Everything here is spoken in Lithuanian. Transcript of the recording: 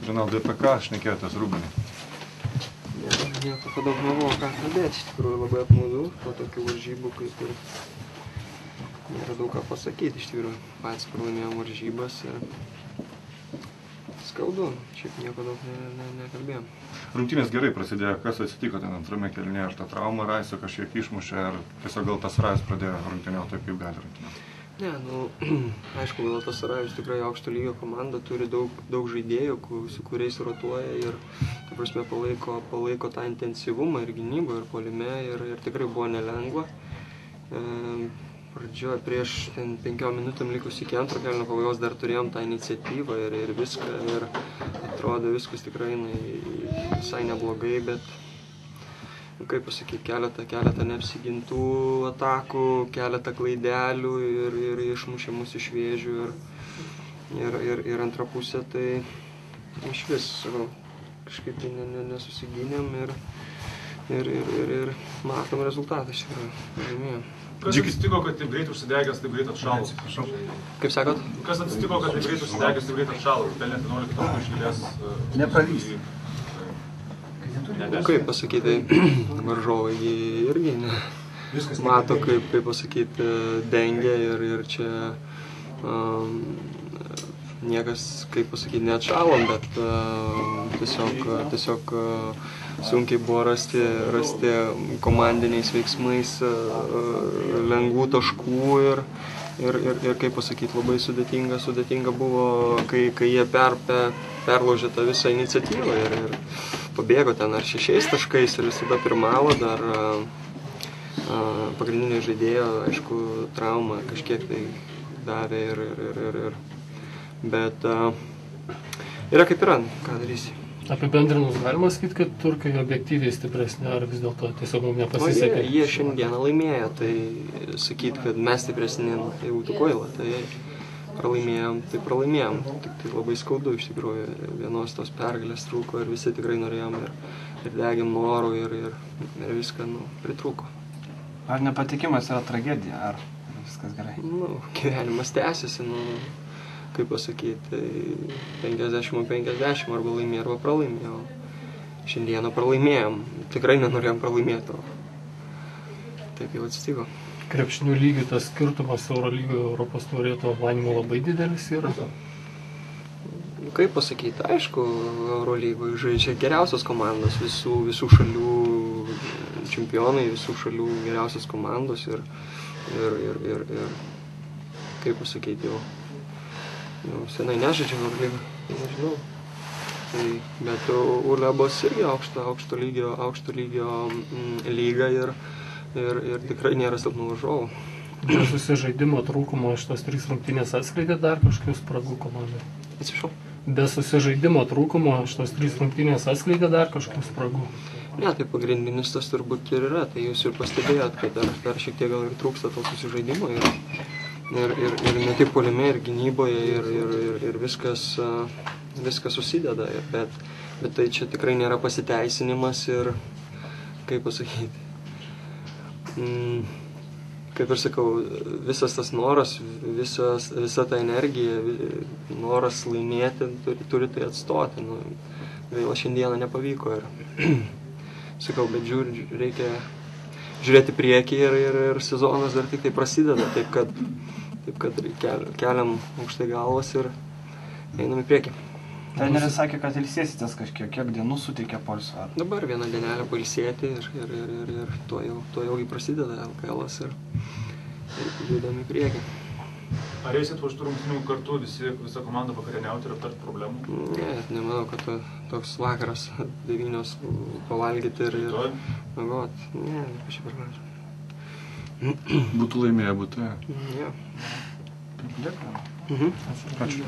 Rinaldai, apie ką šnekėjotės Rūbinį? Nieko per daug nebuvo ką kalbėti, iš tikrųjų labai apmaudu, po tokių varžybų kaip ir nėra daug ką pasakyti, iš tikrųjų patys pralaimėjom varžybas ir skaudu, šiaip nieko daug nekalbėjom. Rungtynės gerai prasidėjo, kas atsitiko ten antrame kėlinyje, ar ta trauma Raisio kažkiek išmušė, ar tiesiog gal tas Rais pradėjo rungtynėti taip, kaip gali rungtynėti? Ne, aišku, Galatasarajus tikrai aukšto lygio komanda, turi daug žaidėjų, su kuriais rotuoja ir, ta prasme, palaiko tą intensyvumą ir gynybą, ir puolime, ir tikrai buvo nelengva. Pradžioje prieš 5 minutėm likus iki antro kėlinio pabaigos dar turėjom tą iniciatyvą ir viską, ir atrodo viskas tikrai visai neblogai, bet kaip pasakyti, keletą neapsigintų atakų, keletą klaidelių ir išmušė mus iš vėžių ir antrą pusę, tai iš vis, kažkaip tai nesusigynėm ir matom rezultatą iš tikrųjų, laimėjom. Kas atsitiko, kad taip greit užsidegęs, taip greit atšalo? Kaip sakot? Kas atsitiko, kad taip greit užsidegęs, taip greit atšalo? Pelnė 11 taškų išėlės. Nepravys. Kaip pasakyti, varžovai irgi mato, kaip pasakyti, dengia ir čia niekas, kaip pasakyti, neatšalom, bet tiesiog sunkiai buvo rasti komandiniais veiksmais lengvų taškų ir kaip pasakyti, labai sudėtinga buvo, kai jie perlaužė tą visą iniciatyvą ir pabėgo ten ar 6 taškais ir visada pirmavo, dar pagrindinio žaidėjo, aišku, trauma kažkiek tai davė bet yra kaip yra, ką darysi. Apibendrinus galima sakyti, kad turkai objektyviai stipresni, ar vis dėlto tiesiog mums nepasisekė? Jie šiandieną laimėjo, tai sakyti, kad mes stipresni, tai būtų kvaila, tai pralaimėjom, tik tai labai skaudu iš tikrųjų, vienos tos pergalės trūko ir visi tikrai norėjom ir degėm norų ir viską pritrūko. Ar nepatikimas yra tragedija, ar viskas gerai? Gyvenimas tęsiasi, kaip pasakyti, 50-50 arba laimėjo, arba pralaimėjo. Šiandieną pralaimėjom, tikrai nenorėjom pralaimėti, taip jau atsitiko. Krepšinių lygių tas skirtumas Eurolygoje Europos taurės manymu labai didelis yra? Kaip pasakyti, aišku, Eurolygoje žaidžia geriausios komandos, visų šalių čempionai, visų šalių geriausios komandos ir kaip pasakyti, jau senai nežaidžia Eurolygą, nežinau. Bet Ulebos irgi aukšto lygio lyga ir tikrai nėra silpnų varžovų. Be susižaidimo trūkumo šitos 3 rungtynės atskleidė dar kažkokių spragų komandai? Atsiprašau? Be susižaidimo trūkumo šitos 3 rungtynės atskleidė dar kažkokių spragų? Ne, tai pagrindinis tas turbūt ir yra, tai jūs ir pastebėjot, kad dar šiek tiek gal ir trūksta to susižaidimo ir ne tik puolime, ir gynyboje, ir viskas susideda, bet tai čia tikrai nėra pasiteisinimas ir, kaip pasakyti, kaip ir sakau, visas tas noras, visa ta energija, noras laimėti, turi tai atstoti. Gaila, šiandieną nepavyko ir, sakau, bet reikia žiūrėti priekį ir sezonas dar tik tai prasideda, taip kad keliam aukštai galvas ir einam į priekį. Treneris sakė, kad ilsėsitės kažkiek, kiek dienų suteikia poilsio? Dabar vieną dienelę pailsėti ir tuo jau prasideda LKL'as ir judam į priekį. Ar eisit po šitų rungtynių kartu visa komanda vakarieniauti ir aptart problemų? Ne, nemanau, kad toks vakaras 9 pavalgyti ir miegot. Ne, kažkaip ir gražu. Būtų laimėję, būtų. Jo. Dėkui. Ačiū.